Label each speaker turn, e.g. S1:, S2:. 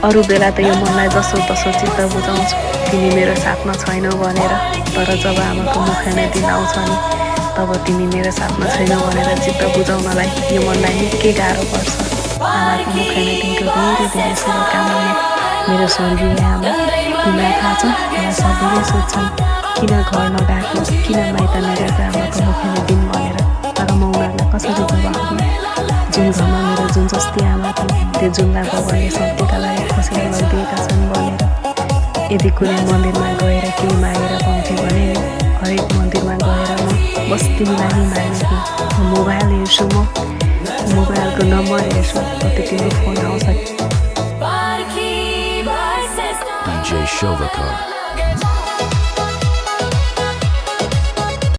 S1: अरू बेला त यो मनलाई जसो तसो चित्त बुझाउँछु तिमी मेरो साथमा छैनौ भनेर, तर जब आमाको मुखाने दिन आउँछ नि तब तिमी मेरो साथमा छैनौ भनेर चित्त बुझाउनलाई यो मनलाई निकै गाह्रो पर्छ। आमाको मुखाने दिनको धेरै धेरै शुभकामना मेरो स्वर्गीय आमा। तिमीलाई थाहा छ, मलाई सबैले सोध्छन् किन घर नगएको, किन माइत नगएको आमाको मुखाने दिन भनेर, तर म उनीहरूलाई कसरी जवाफ दिउँ? जुन घरमा मेरो जुन जस्ती आमा थिए त्यो जुनलाई भगवानले सधैँका लागि खोसेर लगिदिएका छन् भनेर। यदि कुनै मन्दिरमा गएर केही मागेर पाउँथेँ भने नि हरेक मन्दिरमा गएर म बस तिमीलाई नै माग्ने थिएँ। मोबाइल हेर्छु, म मोबाइलको नम्बर हेर्छु, कति तिम्रो फोन आउँछ।
S2: DJ Shovakar.